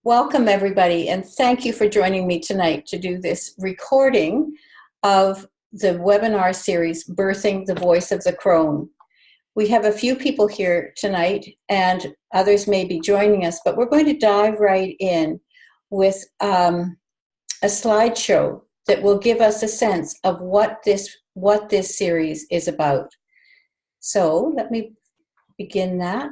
Welcome, everybody, and thank you for joining me tonight to do this recording of the webinar series, Birthing the Voice of the Crone. We have a few people here tonight, and others may be joining us, but we're going to dive right in with a slideshow that will give us a sense of what this series is about. So let me begin that.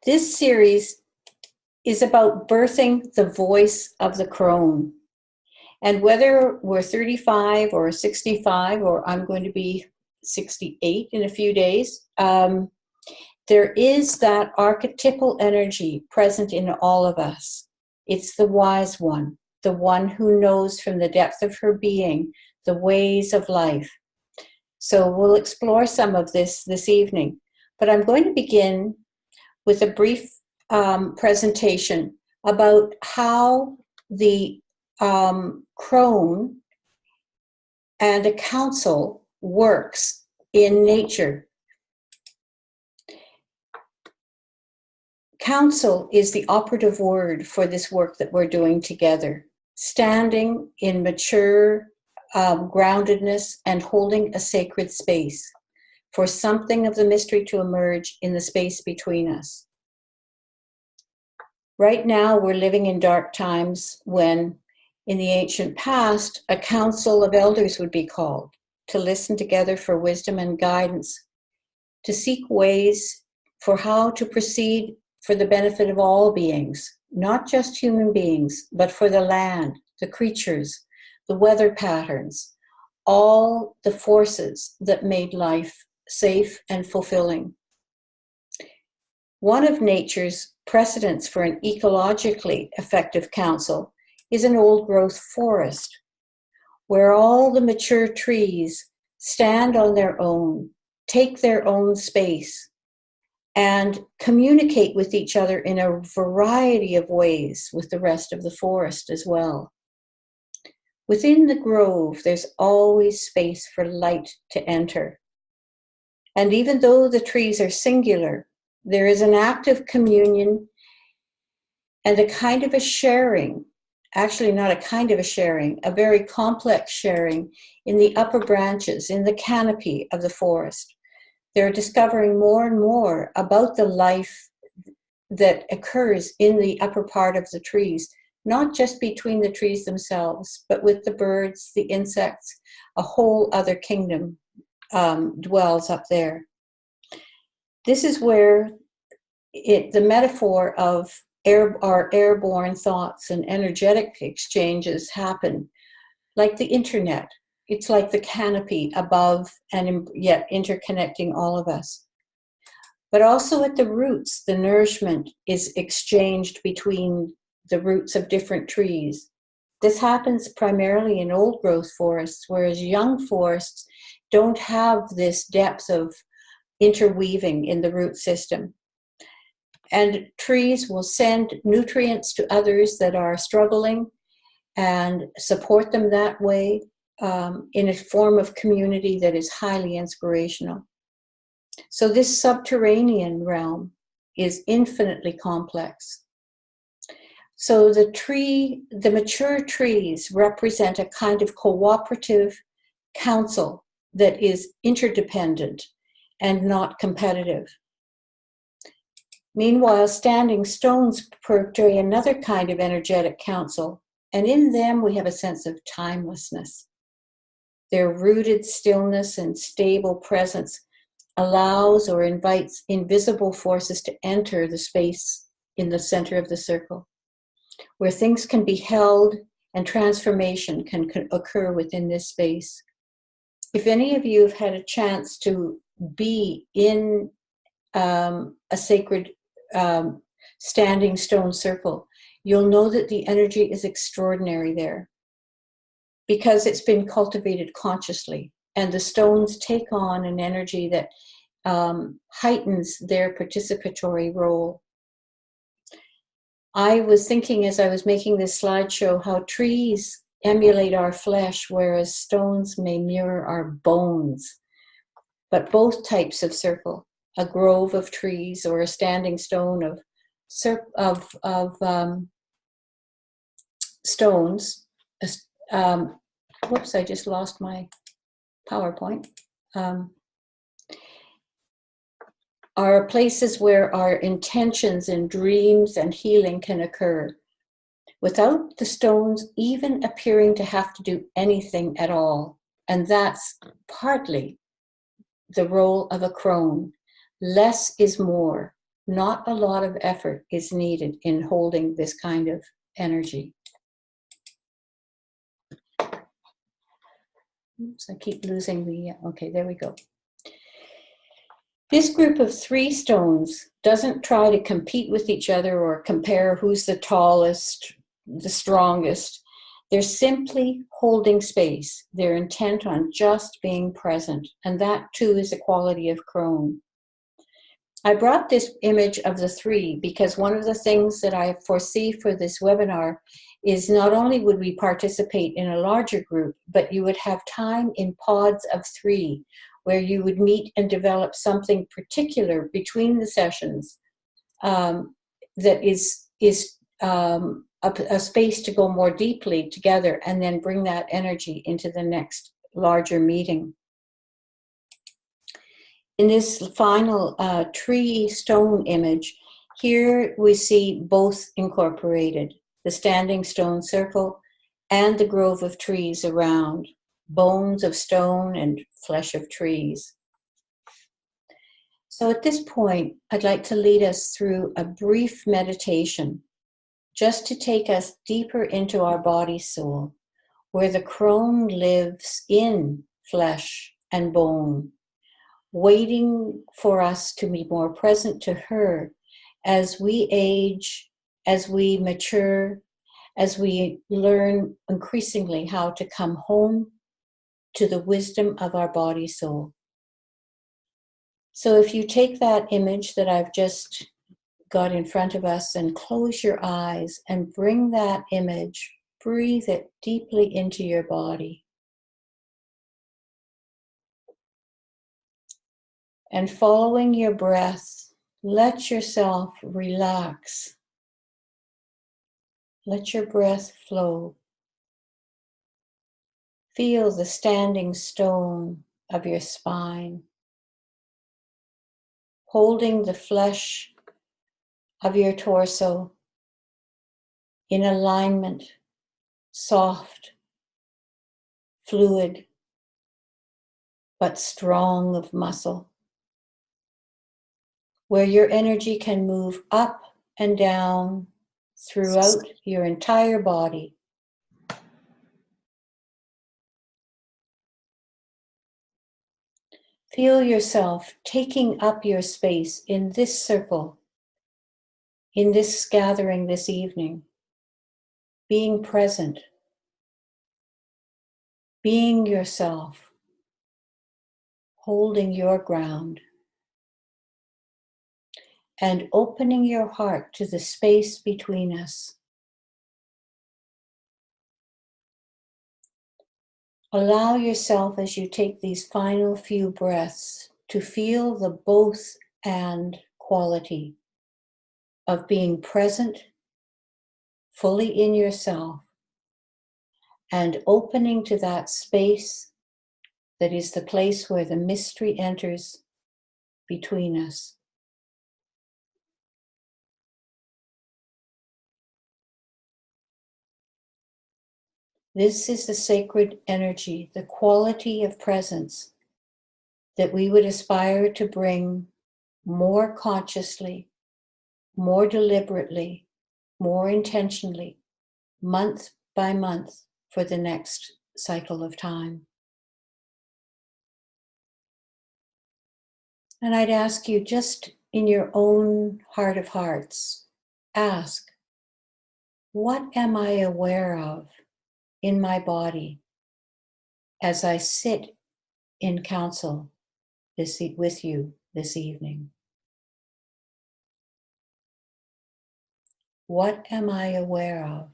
This series is about birthing the voice of the crone. And whether we're 35 or 65, or I'm going to be 68 in a few days, there is that archetypal energy present in all of us. It's the wise one, the one who knows from the depth of her being the ways of life. So we'll explore some of this evening. But I'm going to begin with a brief presentation about how the crone and a council works in nature. Council is the operative word for this work that we're doing together, standing in mature groundedness and holding a sacred space for something of the mystery to emerge in the space between us. Right now, we're living in dark times when, in the ancient past, a council of elders would be called to listen together for wisdom and guidance, to seek ways for how to proceed for the benefit of all beings, not just human beings, but for the land, the creatures, the weather patterns, all the forces that made life safe and fulfilling. One of nature's precedents for an ecologically effective council is an old-growth forest, where all the mature trees stand on their own, take their own space, and communicate with each other in a variety of ways with the rest of the forest as well. Within the grove, there's always space for light to enter. And even though the trees are singular, there is an active communion and a kind of a sharing, actually not a kind of a sharing, a very complex sharing in the upper branches, in the canopy of the forest. They're discovering more and more about the life that occurs in the upper part of the trees, not just between the trees themselves, but with the birds, the insects. A whole other kingdom dwells up there. This is where the metaphor of our airborne thoughts and energetic exchanges happen, like the internet. It's like the canopy above and yet interconnecting all of us. But also at the roots, the nourishment is exchanged between the roots of different trees. This happens primarily in old growth forests, whereas young forests don't have this depth of interweaving in the root system. And trees will send nutrients to others that are struggling and support them that way in a form of community that is highly inspirational. So this subterranean realm is infinitely complex. So the mature trees represent a kind of cooperative council that is interdependent and not competitive. Meanwhile, standing stones portray another kind of energetic council, and in them we have a sense of timelessness. Their rooted stillness and stable presence allows or invites invisible forces to enter the space in the center of the circle, where things can be held and transformation can occur within this space. If any of you have had a chance to be in a sacred standing stone circle, you'll know that the energy is extraordinary there because it's been cultivated consciously, and the stones take on an energy that heightens their participatory role. I was thinking as I was making this slideshow how trees emulate our flesh, whereas stones may mirror our bones. but both types of circle, a grove of trees or a standing stone of stones. Whoops, I just lost my PowerPoint. Are places where our intentions and dreams and healing can occur without the stones even appearing to have to do anything at all. And that's partly the role of a crone. Less is more. Not a lot of effort is needed in holding this kind of energy. Oops, I keep losing the, okay, there we go. This group of 3 stones doesn't try to compete with each other or compare who's the tallest, the strongest. They're simply holding space. They're intent on just being present. And that too is a quality of Crone. I brought this image of the 3 because one of the things that I foresee for this webinar is not only would we participate in a larger group, but you would have time in pods of 3 where you would meet and develop something particular between the sessions that is a space to go more deeply together and then bring that energy into the next larger meeting. In this final tree stone image, here we see both incorporated, the standing stone circle and the grove of trees around, bones of stone and flesh of trees. So at this point, I'd like to lead us through a brief meditation just to take us deeper into our body soul, where the crone lives in flesh and bone, waiting for us to be more present to her as we age, as we mature, as we learn increasingly how to come home to the wisdom of our body soul. So if you take that image that I've just got in front of us and close your eyes and bring that image, breathe it deeply into your body. And following your breath, let yourself relax. Let your breath flow. Feel the standing stone of your spine, holding the flesh of your torso in alignment, soft, fluid, but strong of muscle, where your energy can move up and down throughout your entire body. Feel yourself taking up your space in this circle, in this gathering this evening, being present, being yourself, holding your ground, and opening your heart to the space between us. Allow yourself, as you take these final few breaths, to feel the both and quality of being present, fully in yourself, and opening to that space that is the place where the mystery enters between us. This is the sacred energy, the quality of presence that we would aspire to bring more consciously, more deliberately, more intentionally, month by month for the next cycle of time. And I'd ask you, just in your own heart of hearts, ask, what am I aware of in my body as I sit in council with you this evening? What am I aware of?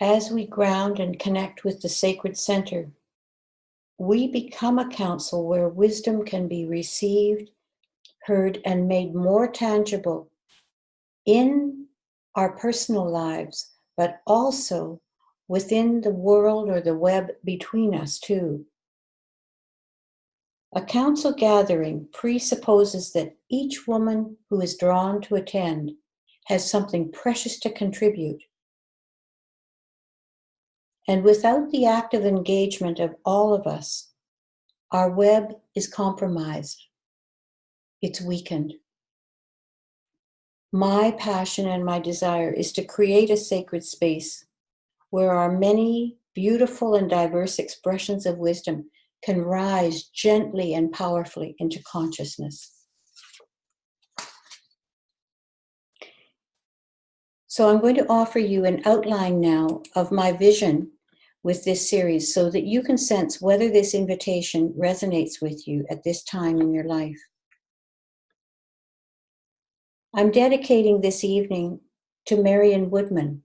As we ground and connect with the sacred center, we become a council where wisdom can be received, heard, and made more tangible in our personal lives, but also within the world or the web between us too. A council gathering presupposes that each woman who is drawn to attend has something precious to contribute. And without the active engagement of all of us, our web is compromised. It's weakened. My passion and my desire is to create a sacred space where our many beautiful and diverse expressions of wisdom can rise gently and powerfully into consciousness. So I'm going to offer you an outline now of my vision with this series so that you can sense whether this invitation resonates with you at this time in your life. I'm dedicating this evening to Marion Woodman.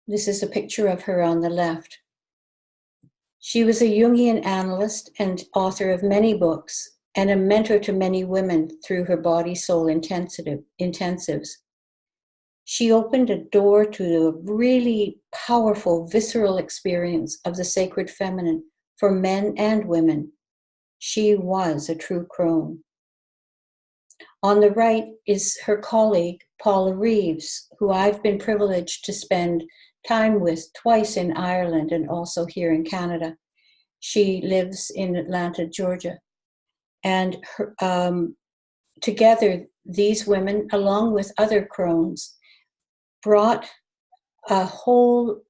This is a picture of her on the left. She was a Jungian analyst and author of many books and a mentor to many women through her body-soul intensives. She opened a door to a really powerful, visceral experience of the sacred feminine for men and women. She was a true crone. On the right is her colleague, Paula Reeves, who I've been privileged to spend time with twice in Ireland and also here in Canada. She lives in Atlanta, Georgia. And together, these women, along with other crones, brought a whole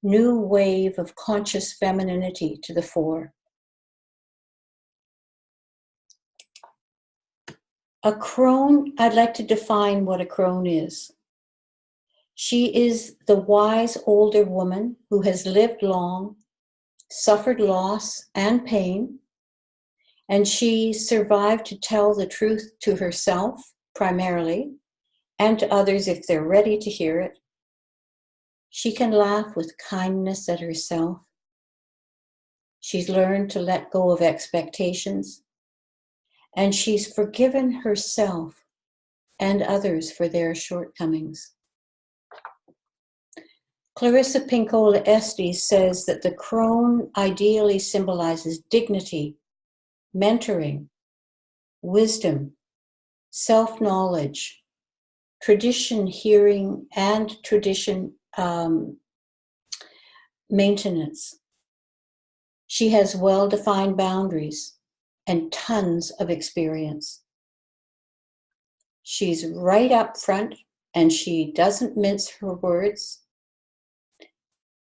new wave of conscious femininity to the fore. A crone, I'd like to define what a crone is. She is the wise older woman who has lived long, suffered loss and pain, and she survived to tell the truth to herself primarily, and to others if they're ready to hear it. She can laugh with kindness at herself. She's learned to let go of expectations, and she's forgiven herself and others for their shortcomings. Clarissa Pinkola Estes says that the crone ideally symbolizes dignity, mentoring, wisdom, self-knowledge, tradition hearing, and tradition maintenance. She has well-defined boundaries and tons of experience. She's right up front and she doesn't mince her words.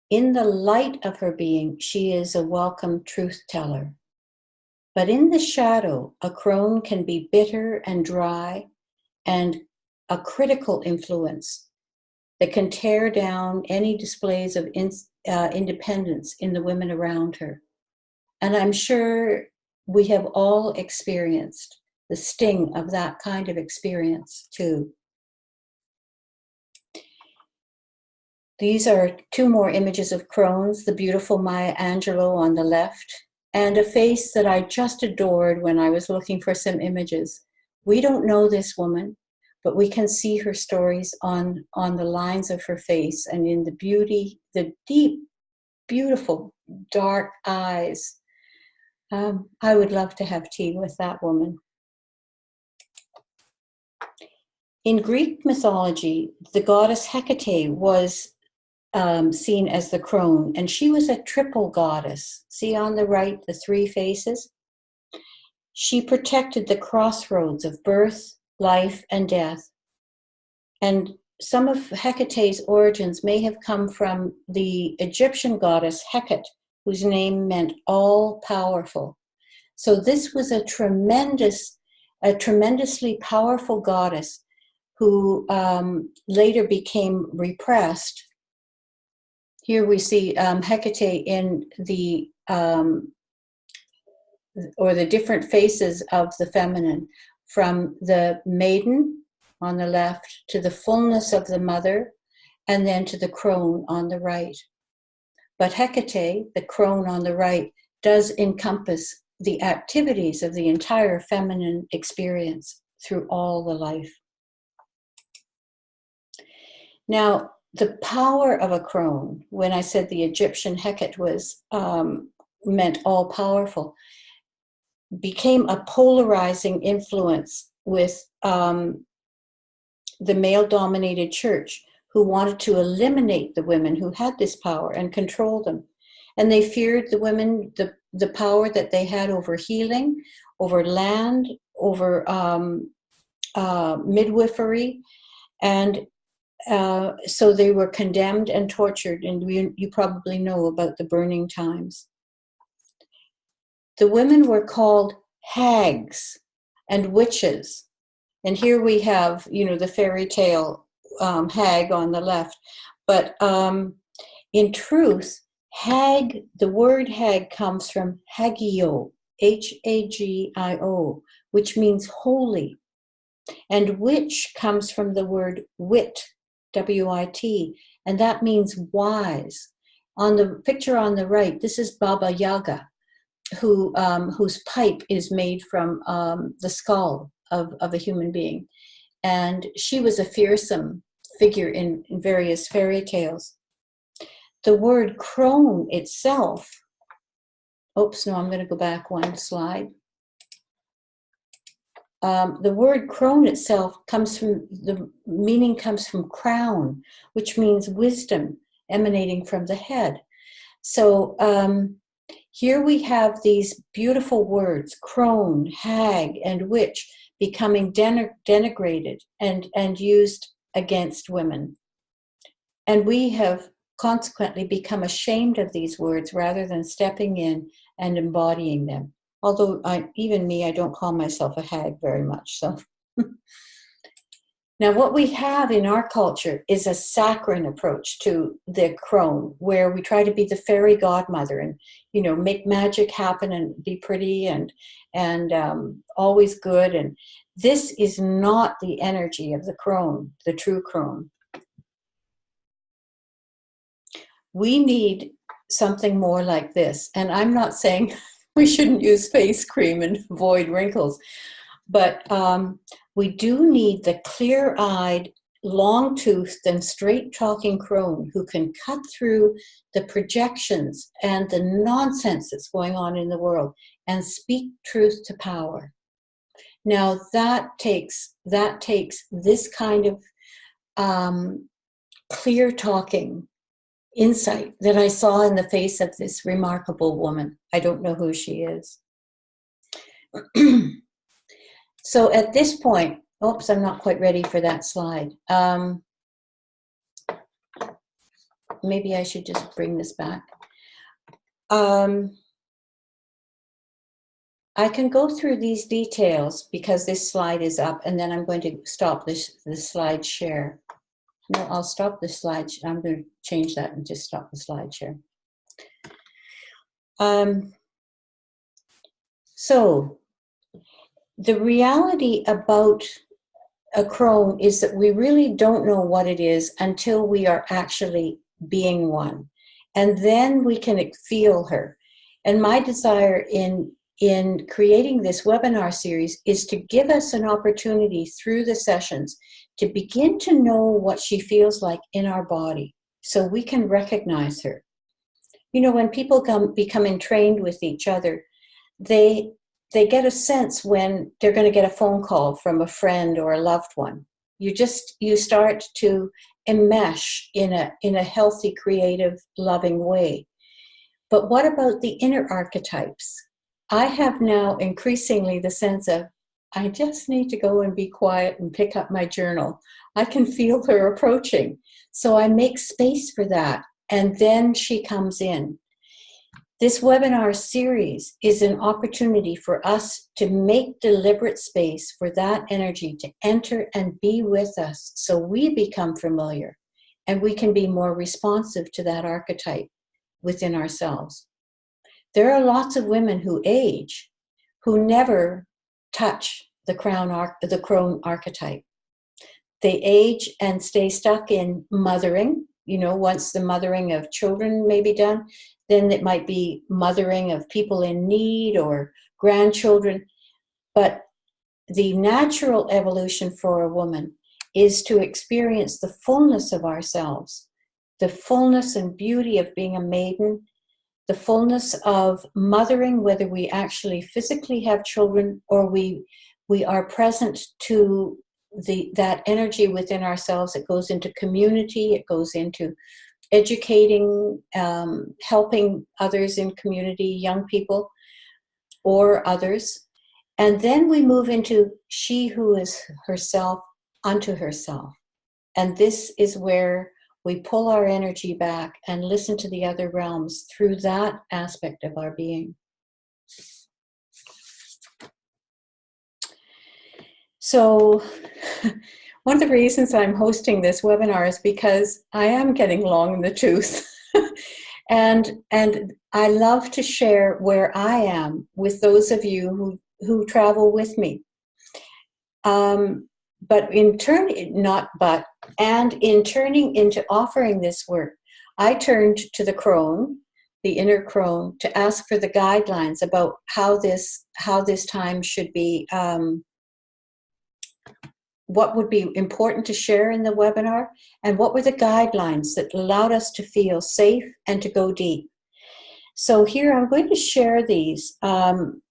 In the light of her being, she is a welcome truth teller. But in the shadow, a crone can be bitter and dry and a critical influence that can tear down any displays of independence in the women around her. And I'm sure we have all experienced the sting of that kind of experience too. These are two more images of crones, the beautiful Maya Angelou on the left, and a face that I just adored when I was looking for some images. We don't know this woman, but we can see her stories on the lines of her face and in the beauty, the deep, beautiful, dark eyes. I would love to have tea with that woman. In Greek mythology, the goddess Hecate was seen as the crone, and she was a triple goddess. See on the right, the three faces? She protected the crossroads of birth, life, and death. And some of Hecate's origins may have come from the Egyptian goddess Hecate, whose name meant all-powerful. So this was a tremendously powerful goddess who later became repressed. Here we see Hecate in the different faces of the feminine, from the maiden on the left, to the fullness of the mother, and then to the crone on the right. But Hecate, the crone on the right, does encompass the activities of the entire feminine experience through all the life. Now, the power of a crone, when I said the Egyptian Hecate was meant all powerful, became a polarizing influence with the male-dominated church, who wanted to eliminate the women who had this power and control them. And they feared the women, the power that they had over healing, over land, over midwifery. And so they were condemned and tortured. And you probably know about the burning times. The women were called hags and witches. And here we have, the fairy tale hag on the left. But in truth, hag, the word hag comes from hagio, Hagio, which means holy. And witch comes from the word wit, W-I-T, and that means wise. On the picture on the right, this is Baba Yaga, whose pipe is made from the skull of a human being. And she was a fearsome figure in various fairy tales. The word crone itself, I'm going to go back one slide. The word crone itself the meaning comes from crown, which means wisdom emanating from the head. So here we have these beautiful words, crone, hag, and witch, becoming denigrated and used against women. And we have consequently become ashamed of these words rather than stepping in and embodying them. Although I don't call myself a hag very much. So now what we have in our culture is a saccharine approach to the crone, where we try to be the fairy godmother and, make magic happen and be pretty and always good. And this is not the energy of the crone, the true crone. We need something more like this. And I'm not saying we shouldn't use face cream and avoid wrinkles, but we do need the clear-eyed, long-toothed, and straight-talking crone who can cut through the projections and the nonsense that's going on in the world and speak truth to power. Now that takes this kind of clear-talking insight that I saw in the face of this remarkable woman. I don't know who she is. So at this point, I'm not quite ready for that slide. Maybe I should just bring this back. I can go through these details because this slide is up, and then I'm going to stop the slide share. No, I'll stop the slide. I'm going to change that and just stop the slide share. So the reality about a crone is that we really don't know what it is until we are actually being one. And then we can feel her. And my desire in creating this webinar series is to give us an opportunity through the sessions to begin to know what she feels like in our body so we can recognize her. When people become entrained with each other, they get a sense when they're going to get a phone call from a friend or a loved one. You start to enmesh in a healthy, creative, loving way. But what about the inner archetypes? I have now increasingly the sense of, I just need to go and be quiet and pick up my journal. I can feel her approaching. So I make space for that. And then she comes in. This webinar series is an opportunity for us to make deliberate space for that energy to enter and be with us so we become familiar and we can be more responsive to that archetype within ourselves. There are lots of women who age who never touch the crone archetype. they age and stay stuck in mothering. You know, once the mothering of children may be done, then it might be mothering of people in need or grandchildren. But the natural evolution for a woman is to experience the fullness of ourselves, the fullness and beauty of being a maiden, the fullness of mothering, whether we actually physically have children or we are present to that energy within ourselves. It goes into community, it goes into educating, helping others in community, young people or others. And then we move into she who is herself unto herself. And this is where we pull our energy back and listen to the other realms through that aspect of our being. So one of the reasons I'm hosting this webinar is because I am getting long in the tooth. and I love to share where I am with those of you who travel with me. But in turning into offering this work, I turned to the Crone, the inner Crone, to ask for the guidelines about how this time should be, what would be important to share in the webinar, and what were the guidelines that allowed us to feel safe and to go deep. So here I'm going to share these, and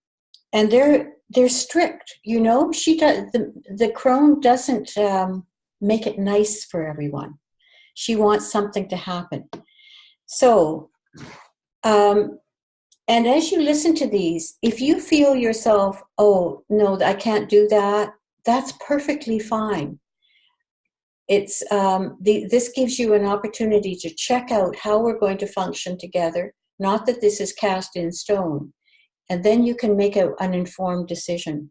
they're strict. You know, she does the Crone doesn't make it nice for everyone. She wants something to happen. So, and as you listen to these, if you feel yourself, oh no, I can't do that, that's perfectly fine. It's this gives you an opportunity to check out how we're going to function together. Not that this is cast in stone, and then you can make an informed decision.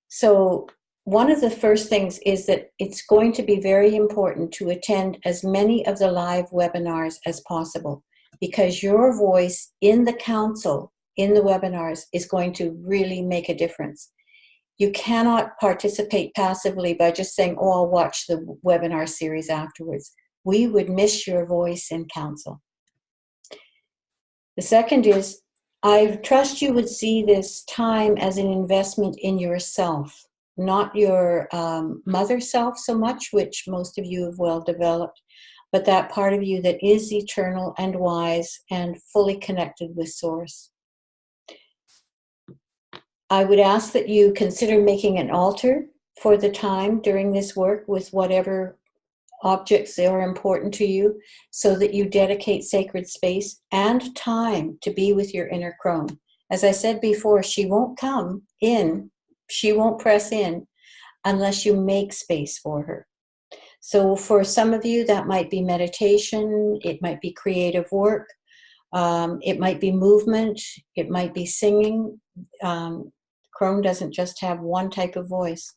So one of the first things is that it's going to be very important to attend as many of the live webinars as possible, because your voice in the council, in the webinars, is going to really make a difference. You cannot participate passively by just saying, oh, I'll watch the webinar series afterwards. We would miss your voice in council. The second is, I trust you would see this time as an investment in yourself, not your mother self so much, which most of you have well developed, but that part of you that is eternal and wise and fully connected with Source. I would ask that you consider making an altar for the time during this work with whatever objects that are important to you, so that you dedicate sacred space and time to be with your inner Crone. As I said before, she won't come in, she won't press in unless you make space for her. So for some of you, that might be meditation, it might be creative work, it might be movement, it might be singing. Crone doesn't just have one type of voice.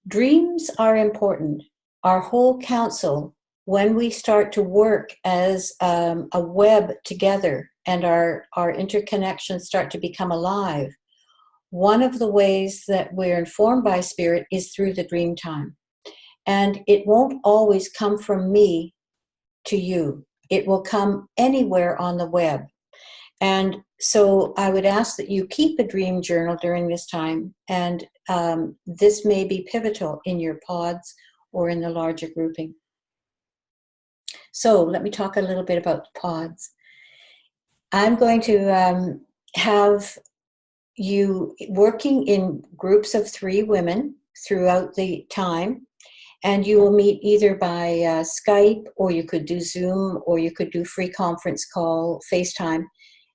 Dreams are important. Our whole council, when we start to work as a web together and our interconnections start to become alive, one of the ways that we're informed by Spirit is through the dream time. And it won't always come from me to you. It will come anywhere on the web. And so I would ask that you keep a dream journal during this time, and this may be pivotal in your pods or in the larger grouping. So let me talk a little bit about the pods. I'm going to have you working in groups of 3 women throughout the time, and you will meet either by Skype, or you could do Zoom, or you could do free conference call, FaceTime.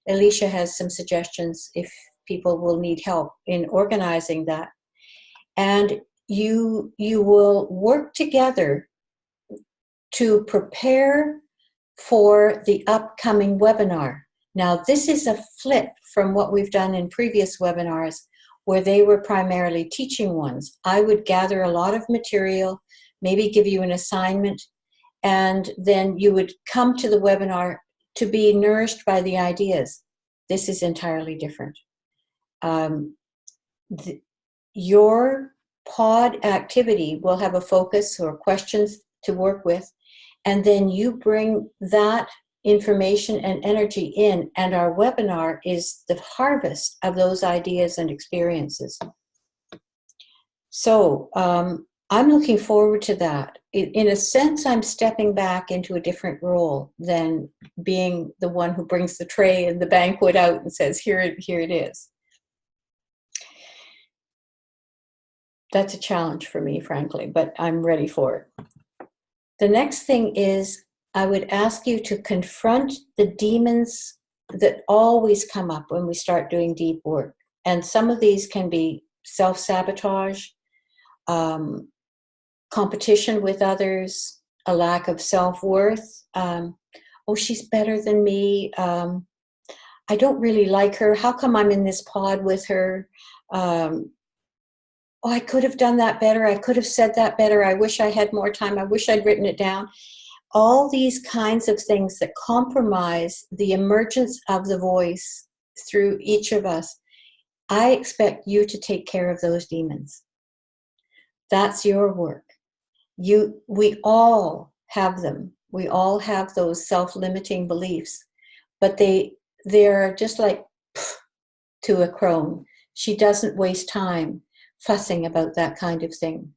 Alicia has some suggestions if people will need help in organizing that. And you will work together to prepare for the upcoming webinar. Now, this is a flip from what we've done in previous webinars, where they were primarily teaching ones. I would gather a lot of material, maybe give you an assignment, and then you would come to the webinar to be nourished by the ideas. This is entirely different. Your pod activity will have a focus or questions to work with, and then you bring that information and energy in, and our webinar is the harvest of those ideas and experiences. So I'm looking forward to that. In a sense, I'm stepping back into a different role than being the one who brings the tray and the banquet out and says, here it is. That's a challenge for me, frankly, but I'm ready for it. The next thing is, I would ask you to confront the demons that always come up when we start doing deep work. And some of these can be self-sabotage, competition with others, a lack of self-worth. Oh, she's better than me. I don't really like her. How come I'm in this pod with her? Oh, I could have done that better. I could have said that better. I wish I had more time. I wish I'd written it down. All these kinds of things that compromise the emergence of the voice through each of us. I expect you to take care of those demons. That's your work. We all have them. We all have those self-limiting beliefs, but they're just like to a crone. She doesn't waste time fussing about that kind of thing.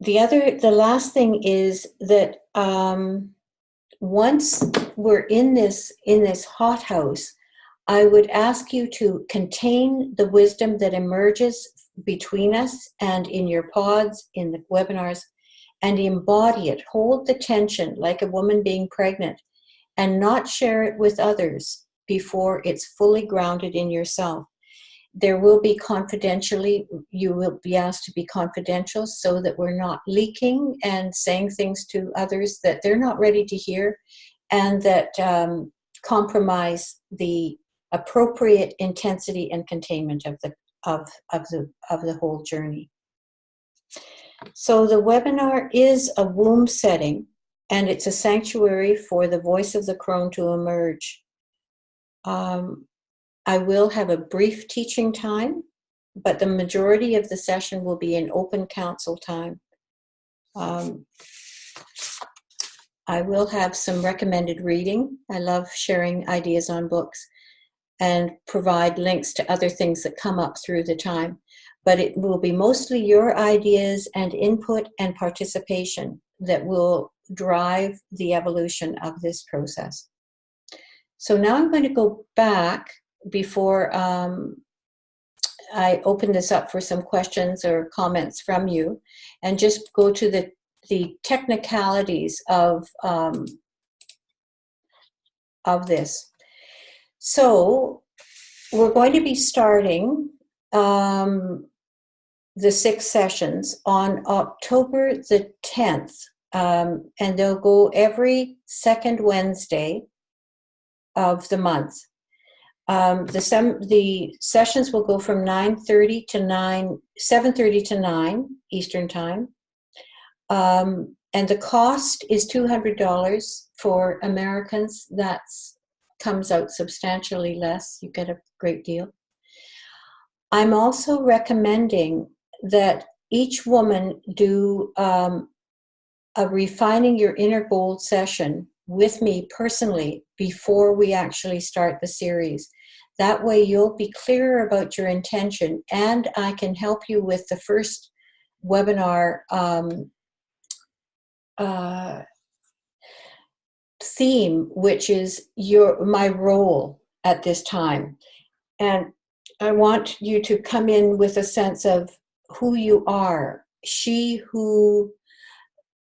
The last thing is that once we're in this hothouse, I would ask you to contain the wisdom that emerges between us and in your pods, in the webinars, and embody it. Hold the tension like a woman being pregnant, and not share it with others before it's fully grounded in yourself. There will be you will be asked to be confidential so that we're not leaking and saying things to others that they're not ready to hear, and that compromise the appropriate intensity and containment of the whole journey. So the webinar is a womb setting, and it's a sanctuary for the voice of the crone to emerge. I will have a brief teaching time, but the majority of the session will be in open council time. I will have some recommended reading. I love sharing ideas on books, and provide links to other things that come up through the time. But it will be mostly your ideas and input and participation that will drive the evolution of this process. So now I'm going to go back before I open this up for some questions or comments from you, and just go to the technicalities of this. So we're going to be starting the 6 sessions on October the 10th, and they'll go every second Wednesday of the month. The sessions will go from 7:30 to 9 Eastern Time. And the cost is $200 for Americans. That comes out substantially less. You get a great deal. I'm also recommending that each woman do a Refining Your Inner Gold session with me personally before we actually start the series. That way you'll be clearer about your intention, and I can help you with the first webinar theme, which is my role at this time. And I want you to come in with a sense of who you are. She who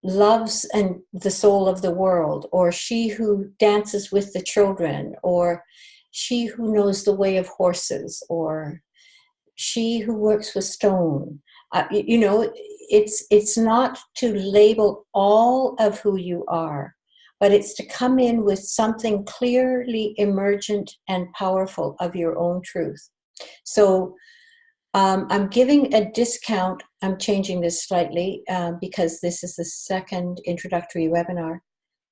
loves and the soul of the world, or she who dances with the children, or she who knows the way of horses, or she who works with stone. It's not to label all of who you are, but it's to come in with something clearly emergent and powerful of your own truth. So I'm giving a discount. I'm changing this slightly because this is the second introductory webinar.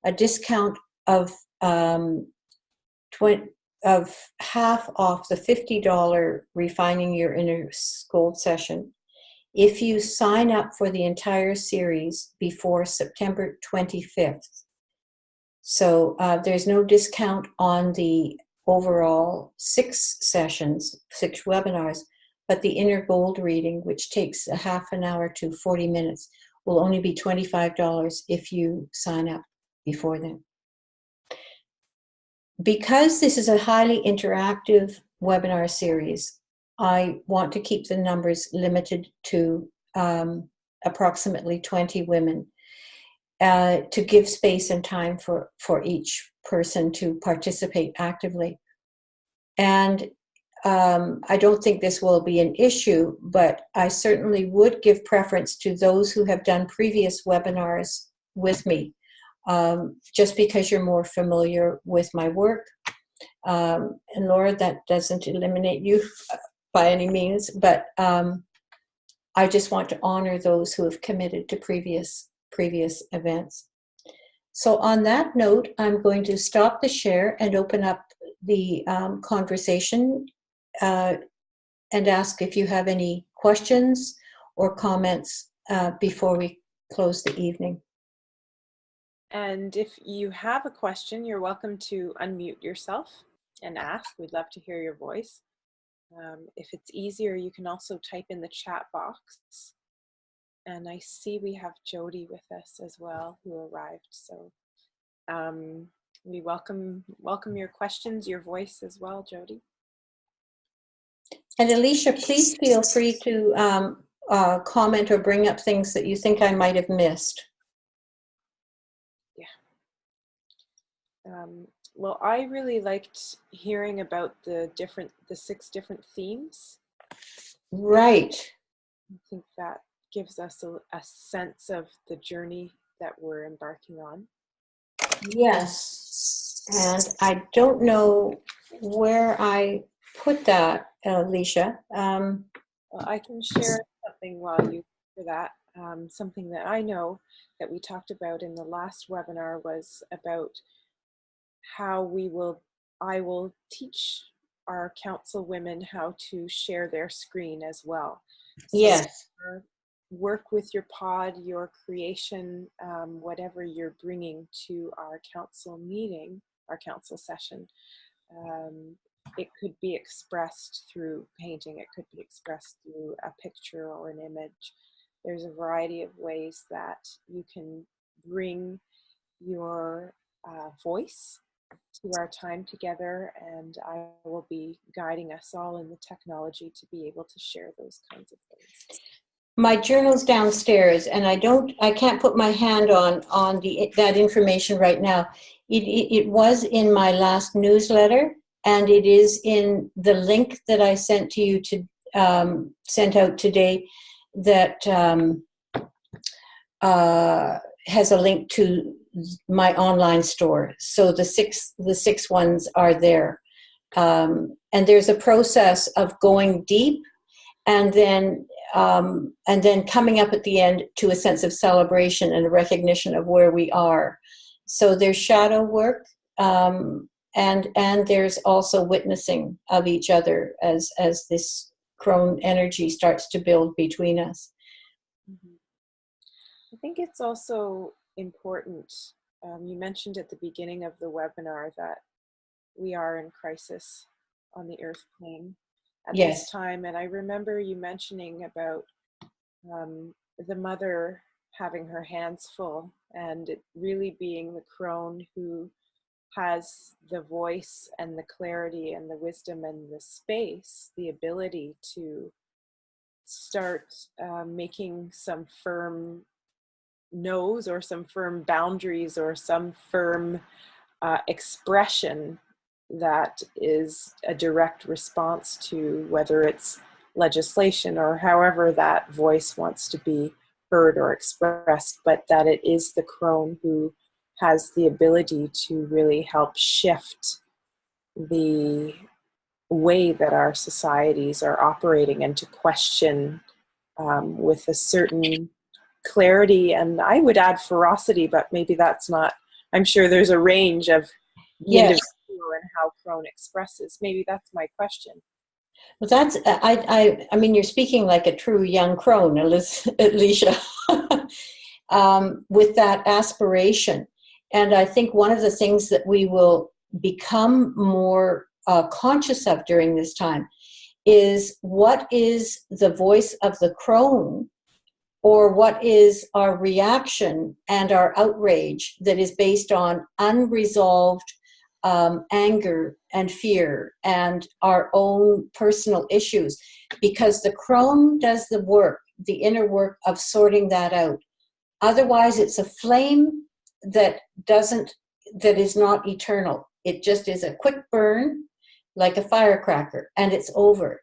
A discount of of half off the $50 Refining Your Inner Gold session if you sign up for the entire series before September 25th. So there's no discount on the overall 6 sessions, 6 webinars, but the inner gold reading, which takes a half an hour to 40 minutes, will only be $25 if you sign up before then. Because this is a highly interactive webinar series, I want to keep the numbers limited to approximately 20 women to give space and time for each person to participate actively. And I don't think this will be an issue, but I certainly would give preference to those who have done previous webinars with me, just because you're more familiar with my work. And Laura, that doesn't eliminate you by any means, but I just want to honor those who have committed to previous events. So on that note, I'm going to stop the share and open up the conversation and ask if you have any questions or comments before we close the evening. And if you have a question, you're welcome to unmute yourself and ask. We'd love to hear your voice. If it's easier, you can also type in the chat box. And I see we have Jody with us as well, who arrived. So we welcome your questions, your voice as well, Jody. And Alicia, please feel free to comment or bring up things that you think I might have missed. Yeah. Well, I really liked hearing about the 6 different themes. Right. I think that gives us a sense of the journey that we're embarking on. Yes. And I don't know where I put that, Alicia. Well, I can share something while you for that. Something that I know that we talked about in the last webinar was about how I will teach our council women how to share their screen as well. So yes. Work with your pod, your creation, whatever you're bringing to our council meeting, our council session. It could be expressed through painting, it could be expressed through a picture or an image. There's a variety of ways that you can bring your voice to our time together, and I will be guiding us all in the technology to be able to share those kinds of things. My journal's downstairs, and I can't put my hand on that information right now. It was in my last newsletter, and it is in the link that I sent to you sent out today, that has a link to my online store. So the six ones are there, and there's a process of going deep, and then coming up at the end to a sense of celebration and a recognition of where we are. So there's shadow work, and there's also witnessing of each other as this Crone energy starts to build between us. Mm-hmm. I think it's also important, you mentioned at the beginning of the webinar that we are in crisis on the earth plane at Yes. this time. And I remember you mentioning about the mother having her hands full, and it really being the crone who has the voice and the clarity and the wisdom and the space, the ability to start making some firm no's or some firm boundaries or some firm expression that is a direct response to whether it's legislation or however that voice wants to be heard or expressed, but that it is the crone who has the ability to really help shift the way that our societies are operating and to question with a certain clarity, and I would add ferocity, but maybe that's not, I'm sure there's a range of the yes. individual feel and how Crone expresses? Maybe that's my question. Well, that's I mean, you're speaking like a true young crone, Alicia, with that aspiration. And I think one of the things that we will become more conscious of during this time is what is the voice of the crone, or what is our reaction and our outrage that is based on unresolved anger and fear and our own personal issues, because the crone does the work, the inner work of sorting that out. Otherwise, it's a flame that is not eternal. It just is a quick burn, like a firecracker, and it's over.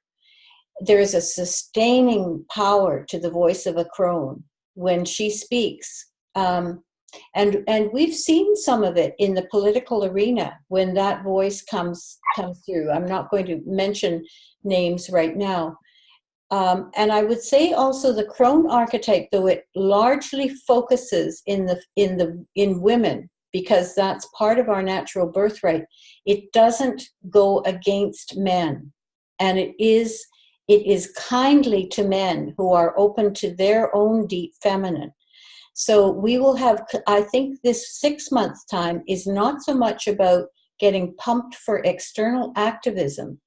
There is a sustaining power to the voice of a crone when she speaks. And we've seen some of it in the political arena when that voice comes through. I'm not going to mention names right now. And I would say also the crone archetype, though it largely focuses in women, because that's part of our natural birthright, it doesn't go against men. And it is kindly to men who are open to their own deep feminine. So we will have, I think this 6-month time is not so much about getting pumped for external activism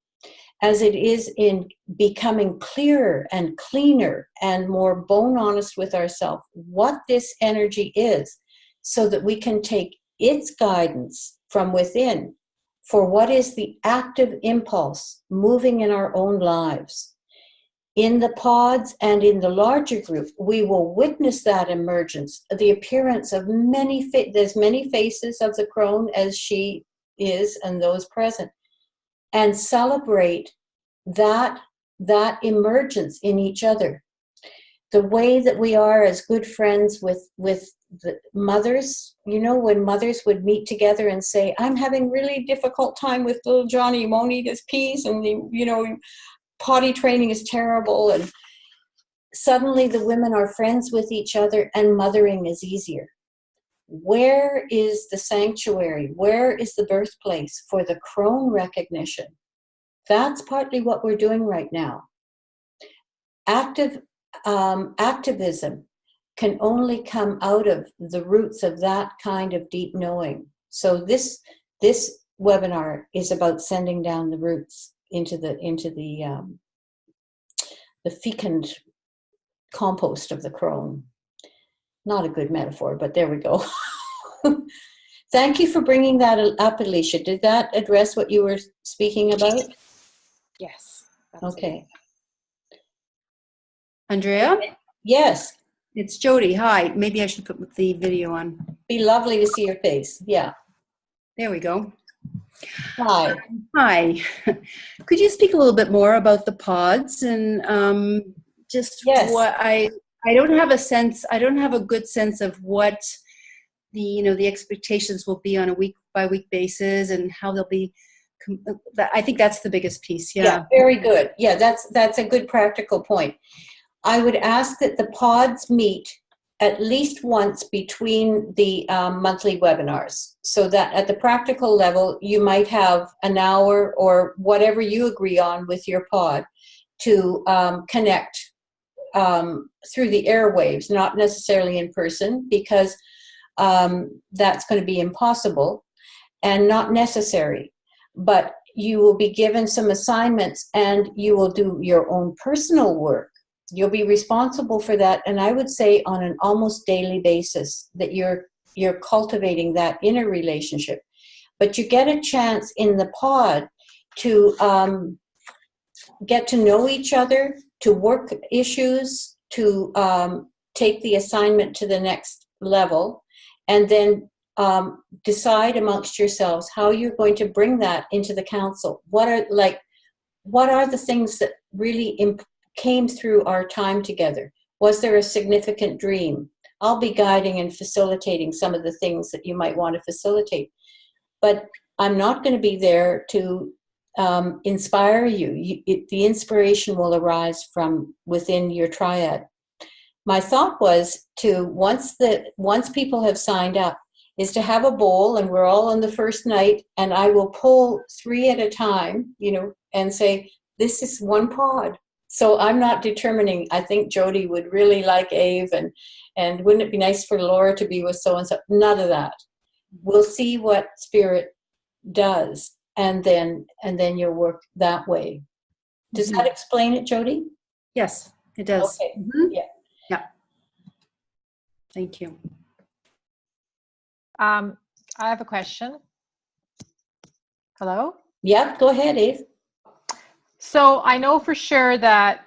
as it is in becoming clearer and cleaner and more bone honest with ourselves what this energy is, so that we can take its guidance from within for what is the active impulse moving in our own lives. In the pods and in the larger group, we will witness that emergence, the appearance of there's many faces of the crone as she is and those present, and celebrate that emergence in each other. The way that we are as good friends with the mothers, when mothers would meet together and say, I'm having really difficult time with little Johnny, he won't eat his peas, and potty training is terrible, and suddenly the women are friends with each other and mothering is easier. Where is the sanctuary? Where is the birthplace for the crone recognition? That's partly what we're doing right now. Activism can only come out of the roots of that kind of deep knowing. So this webinar is about sending down the roots into the fecund compost of the crone. Not a good metaphor, but there we go. Thank you for bringing that up, Alicia. Did that address what you were speaking about? Yes. Okay. Andrea? Yes. It's Jody. Hi. Maybe I should put the video on. Be lovely to see your face. Yeah. There we go. Hi. Hi. Could you speak a little bit more about the pods and just yes. what I don't have a sense. I don't have a good sense of what the expectations will be on a week by week basis and how they'll be. I think that's the biggest piece. Yeah. Very good. Yeah, that's a good practical point. I would ask that the pods meet at least once between the monthly webinars, so that at the practical level, you might have an hour or whatever you agree on with your pod to connect through the airwaves, not necessarily in person, because that's going to be impossible and not necessary. But you will be given some assignments and you will do your own personal work. You'll be responsible for that, and I would say on an almost daily basis that you're cultivating that inner relationship. But you get a chance in the pod to get to know each other, to work issues, to take the assignment to the next level, and then decide amongst yourselves how you're going to bring that into the council. What are the things that really came through our time together? Was there a significant dream? I'll be guiding and facilitating some of the things that you might want to facilitate, but I'm not going to be there to inspire you. The inspiration will arise from within your triad. My thought was to once people have signed up, is to have a bowl, and we're all on the first night, and I will pull 3 at a time, and say, this is one pod. So I'm not determining. I think Jody would really like Ave, and wouldn't it be nice for Laura to be with so-and-so? None of that. We'll see what spirit does, and then you'll work that way. Does that explain it, Jody? Yes, it does. Okay. Yeah. Yeah. Thank you. I have a question. Hello? Yeah, go ahead, Eve. So I know for sure that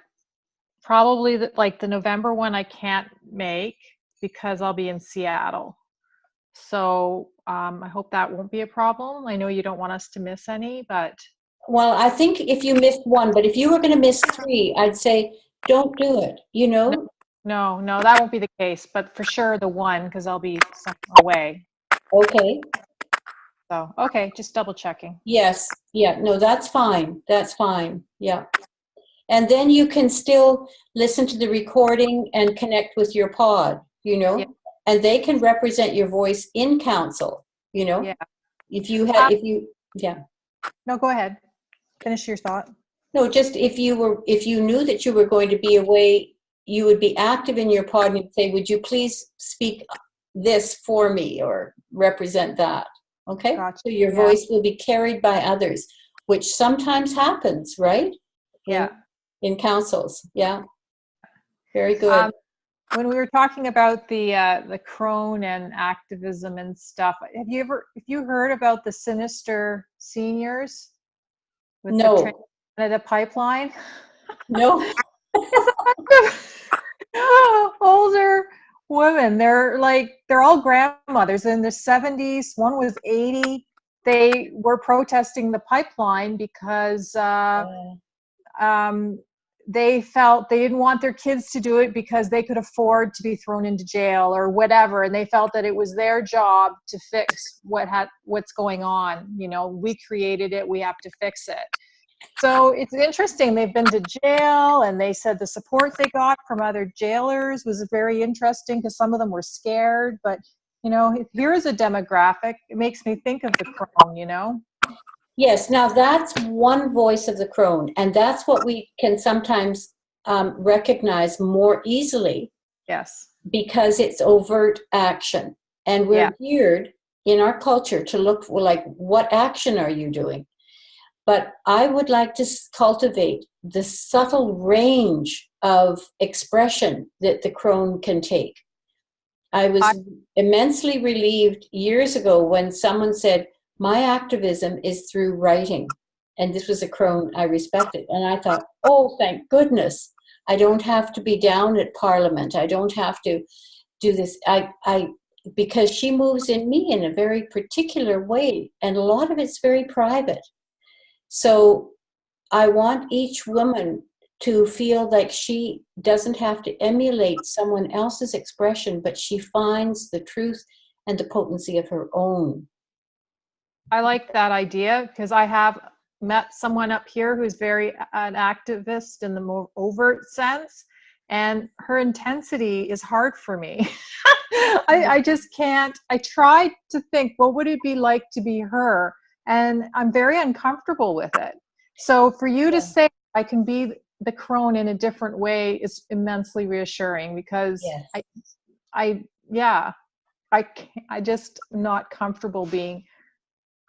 probably the November one I can't make because I'll be in Seattle. So I hope that won't be a problem. I know you don't want us to miss any, but. Well, I think if you missed one, but if you were going to miss 3, I'd say don't do it, No, that won't be the case, but for sure the one, because I'll be away. Okay. So, okay, just double checking. Yes. Yeah. No, that's fine. That's fine. Yeah. And then you can still listen to the recording and connect with your pod, Yeah. and they can represent your voice in council, Yeah. Yeah. No, go ahead. Finish your thought. No, just if you knew that you were going to be away, you would be active in your pod and say, would you please speak this for me or represent that? Okay. Gotcha. So your voice will be carried by others, which sometimes happens, right? In councils. Yeah. Very good. When we were talking about the Crone and activism and stuff, have you heard about the Sinister Seniors with the Canada pipeline? No. Older women. They're all grandmothers in their 70s. One was 80. They were protesting the pipeline because they felt they didn't want their kids to do it because they could afford to be thrown into jail or whatever, and they felt that it was their job to fix what's going on. We created it, we have to fix it. So it's interesting. They've been to jail, and they said the support they got from other jailers was very interesting because some of them were scared. But here is a demographic. It makes me think of the Crone. Yes, now that's one voice of the Crone, and that's what we can sometimes recognize more easily. Yes. Because it's overt action. And we're geared in our culture to look for, what action are you doing? But I would like to cultivate the subtle range of expression that the Crone can take. I was immensely relieved years ago when someone said, my activism is through writing. And this was a Crone I respected. And I thought, oh, thank goodness. I don't have to be down at Parliament. I don't have to do this. Because she moves in me in a very particular way. And a lot of it's very private. So I want each woman to feel like she doesn't have to emulate someone else's expression, but she finds the truth and the potency of her own. I like that idea because I have met someone up here who's very an activist in the more overt sense, and her intensity is hard for me. I just can't. I try to think, what would it be like to be her? And I'm very uncomfortable with it. So for you to say I can be the Crone in a different way is immensely reassuring because I just not comfortable being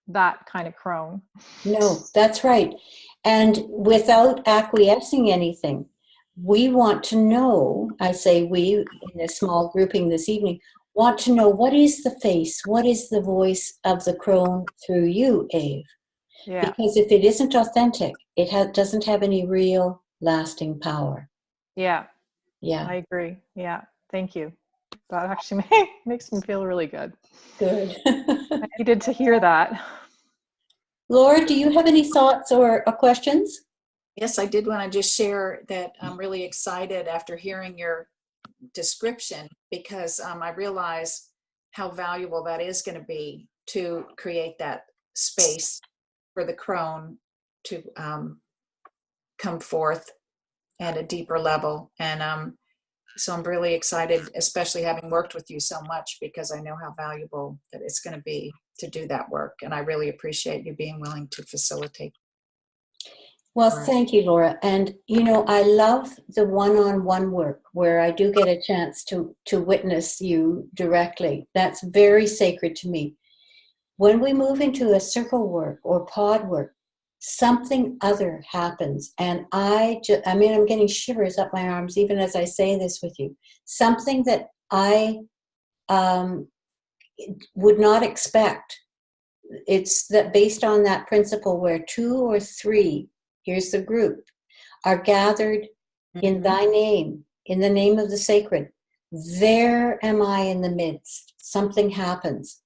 that kind of Crone. No, that's right. And without acquiescing anything, we want to know, I say we in a small grouping this evening, want to know what is the face, what is the voice of the Crone through you, Ave? Yeah. Because if it isn't authentic, it doesn't have any real lasting power. Yeah. Yeah. I agree. Yeah. Thank you. That actually makes me feel really good. Good. I needed to hear that. Laura, do you have any thoughts or questions? Yes, I did want to just share that I'm really excited after hearing your description because I realize how valuable that is going to be to create that space for the Crone to come forth at a deeper level. And So I'm really excited, especially having worked with you so much, because I know how valuable that it's going to be to do that work. And I really appreciate you being willing to facilitate. Well, Right. thank you, Laura. And, you know, I love the one-on-one work where I do get a chance to witness you directly. That's very sacred to me. When we move into a circle work or pod work, something other happens. And I'm getting shivers up my arms even as I say this with you. Something that I would not expect. It's that based on that principle where 2 or 3, here's the group, are gathered in thy name, in the name of the sacred. There am I in the midst. Something happens.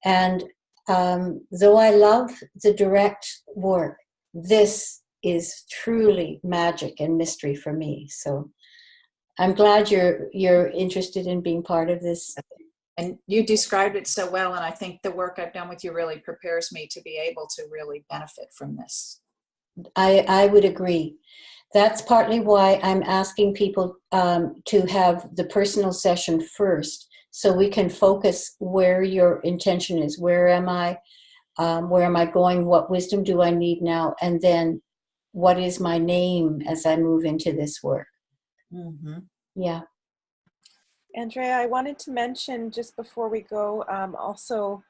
And though I love the direct work, this is truly magic and mystery for me. So I'm glad you're interested in being part of this. And you described it so well, and I think the work I've done with you really prepares me to be able to really benefit from this. I would agree. That's partly why I'm asking people to have the personal session first, so we can focus where your intention is. Where am I? Where am I going? What wisdom do I need now? And then what is my name as I move into this work? Mm-hmm. Yeah. Andrea, I wanted to mention just before we go also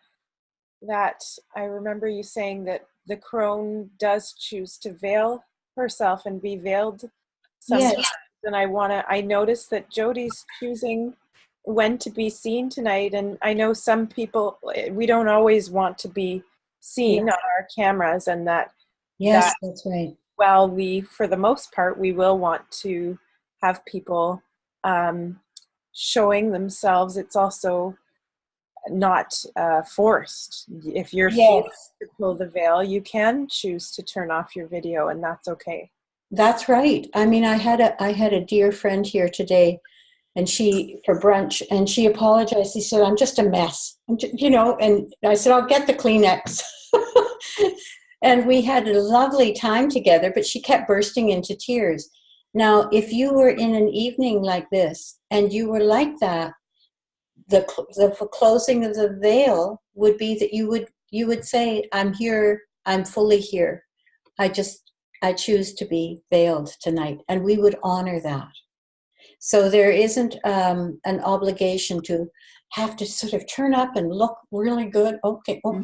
that I remember you saying that the crone does choose to veil herself and be veiled sometimes. Yes. And I noticed that Jody's choosing when to be seen tonight. And I know some people, we don't always want to be seen on our cameras, and Yes, that's right. Well, for the most part, we will want to have people showing themselves. It's also not forced. If you're feeling to pull the veil, you can choose to turn off your video, and that's okay. That's right. I mean, I had a dear friend here today, and for brunch, and she apologized. She said, "I'm just a mess," and I said, "I'll get the Kleenex." And we had a lovely time together, but she kept bursting into tears. Now, if you were in an evening like this and you were like that, the closing of the veil would be that you would say, "I'm here. I'm fully here. I choose to be veiled tonight," and we would honor that. So there isn't an obligation to have to sort of turn up and look really good. Okay, well,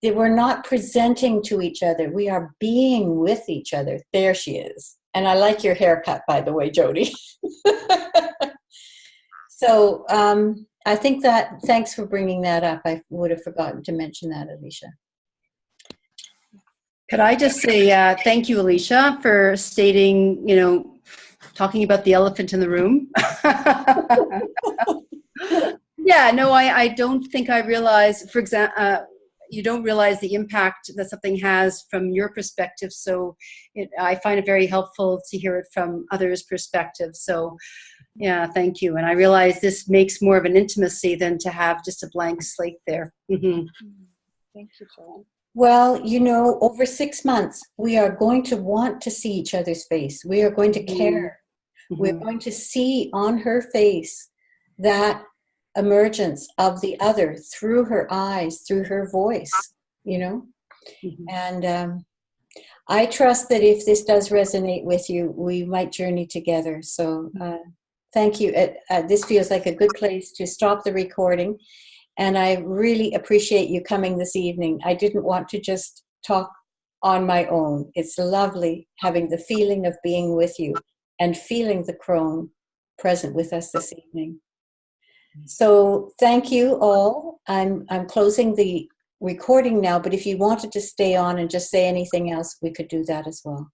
we're not presenting to each other. We are being with each other. There she is. And I like your haircut, by the way, Jody. So I think thanks for bringing that up. I would have forgotten to mention that, Alicia. Could I just say thank you, Alicia, for stating, talking about the elephant in the room. Yeah, no, I don't think I realize, for example, you don't realize the impact that something has from your perspective. So I find it very helpful to hear it from others' perspective. So yeah, thank you. And I realize this makes more of an intimacy than to have just a blank slate there. Mm-hmm. Thank you, Jody. Well, over 6 months, we are going to want to see each other's face. We are going to care. Mm-hmm. We're going to see on her face that emergence of the other through her eyes, through her voice, Mm-hmm. And I trust that if this does resonate with you, we might journey together. So thank you. This feels like a good place to stop the recording. And I really appreciate you coming this evening. I didn't want to just talk on my own. It's lovely having the feeling of being with you and feeling the crone present with us this evening. So thank you all. I'm closing the recording now, but if you wanted to stay on and just say anything else, we could do that as well.